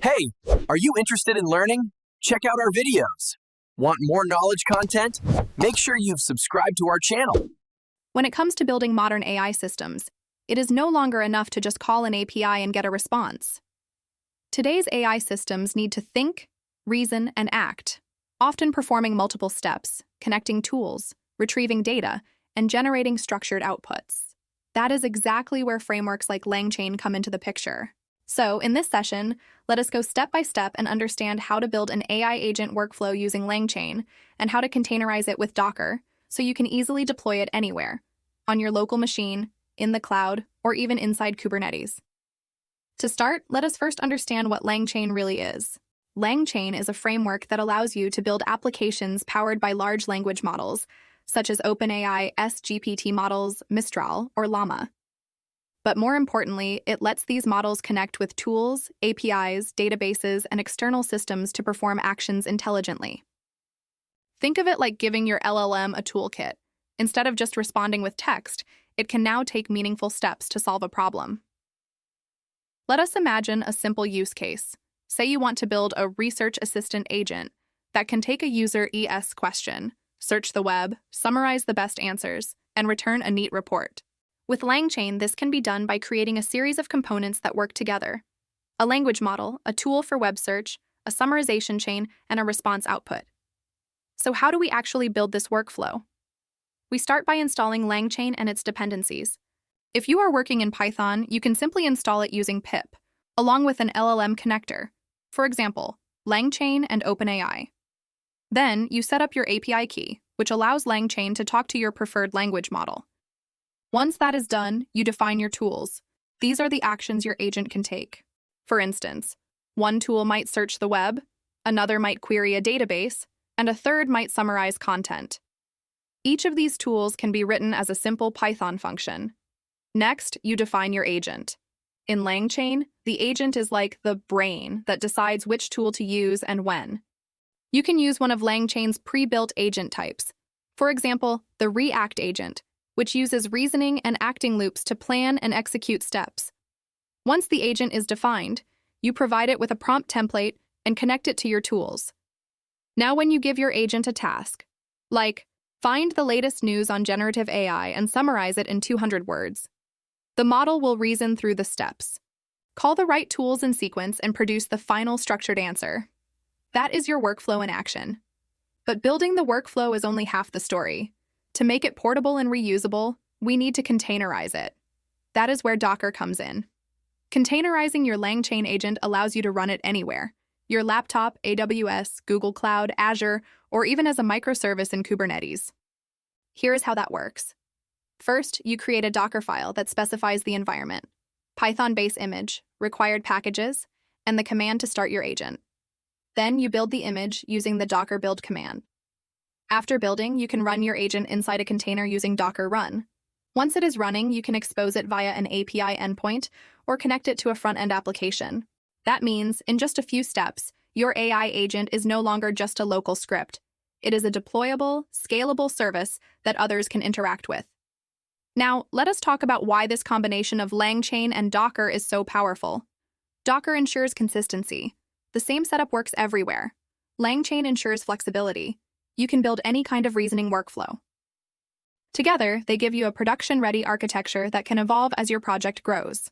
Hey, are you interested in learning? Check out our videos. Want more knowledge content? Make sure you've subscribed to our channel. When it comes to building modern AI systems, it is no longer enough to just call an API and get a response. Today's AI systems need to think, reason, and act, often performing multiple steps, connecting tools, retrieving data, and generating structured outputs. That is exactly where frameworks like LangChain come into the picture. So, in this session, let us go step by step and understand how to build an AI agent workflow using LangChain and how to containerize it with Docker so you can easily deploy it anywhere, on your local machine, in the cloud, or even inside Kubernetes. To start, let us first understand what LangChain really is. LangChain is a framework that allows you to build applications powered by large language models, such as OpenAI GPT models, Mistral, or Llama. But more importantly, it lets these models connect with tools, APIs, databases, and external systems to perform actions intelligently. Think of it like giving your LLM a toolkit. Instead of just responding with text, it can now take meaningful steps to solve a problem. Let us imagine a simple use case. Say you want to build a research assistant agent that can take a user ES question, search the web, summarize the best answers, and return a neat report. With LangChain, this can be done by creating a series of components that work together: a language model, a tool for web search, a summarization chain, and a response output. So how do we actually build this workflow? We start by installing LangChain and its dependencies. If you are working in Python, you can simply install it using pip, along with an LLM connector, for example, LangChain and OpenAI. Then, you set up your API key, which allows LangChain to talk to your preferred language model. Once that is done, you define your tools. These are the actions your agent can take. For instance, one tool might search the web, another might query a database, and a third might summarize content. Each of these tools can be written as a simple Python function. Next, you define your agent. In LangChain, the agent is like the brain that decides which tool to use and when. You can use one of LangChain's pre-built agent types. For example, the React agent, which uses reasoning and acting loops to plan and execute steps. Once the agent is defined, you provide it with a prompt template and connect it to your tools. Now when you give your agent a task, like find the latest news on generative AI and summarize it in 200 words, the model will reason through the steps, call the right tools in sequence, and produce the final structured answer. That is your workflow in action. But building the workflow is only half the story. To make it portable and reusable, we need to containerize it. That is where Docker comes in. Containerizing your LangChain agent allows you to run it anywhere: your laptop, AWS, Google Cloud, Azure, or even as a microservice in Kubernetes. Here's how that works. First, you create a Docker file that specifies the environment, Python base image, required packages, and the command to start your agent. Then you build the image using the Docker build command. After building, you can run your agent inside a container using Docker run. Once it is running, you can expose it via an API endpoint or connect it to a front-end application. That means, in just a few steps, your AI agent is no longer just a local script. It is a deployable, scalable service that others can interact with. Now, let us talk about why this combination of LangChain and Docker is so powerful. Docker ensures consistency. The same setup works everywhere. LangChain ensures flexibility. You can build any kind of reasoning workflow. Together, they give you a production-ready architecture that can evolve as your project grows.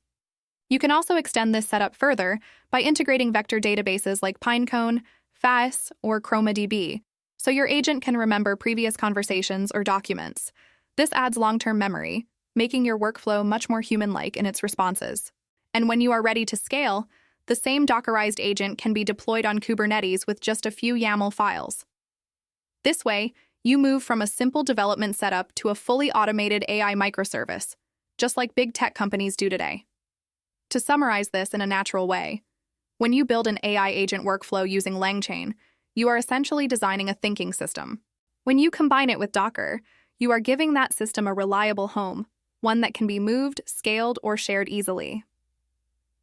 You can also extend this setup further by integrating vector databases like Pinecone, FAS, or ChromaDB, so your agent can remember previous conversations or documents. This adds long-term memory, making your workflow much more human-like in its responses. And when you are ready to scale, the same Dockerized agent can be deployed on Kubernetes with just a few YAML files. This way, you move from a simple development setup to a fully automated AI microservice, just like big tech companies do today. To summarize this in a natural way, when you build an AI agent workflow using LangChain, you are essentially designing a thinking system. When you combine it with Docker, you are giving that system a reliable home, one that can be moved, scaled, or shared easily.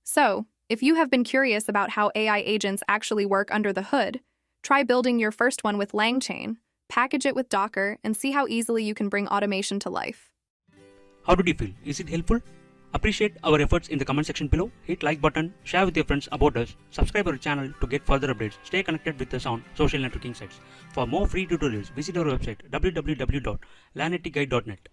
So, if you have been curious about how AI agents actually work under the hood, try building your first one with LangChain, package it with Docker, and see how easily you can bring automation to life. How did you feel? Is it helpful? Appreciate our efforts in the comment section below. Hit like button, share with your friends about us, subscribe our channel to get further updates. Stay connected with us on social networking sites. For more free tutorials, visit our website www.lanetguide.net.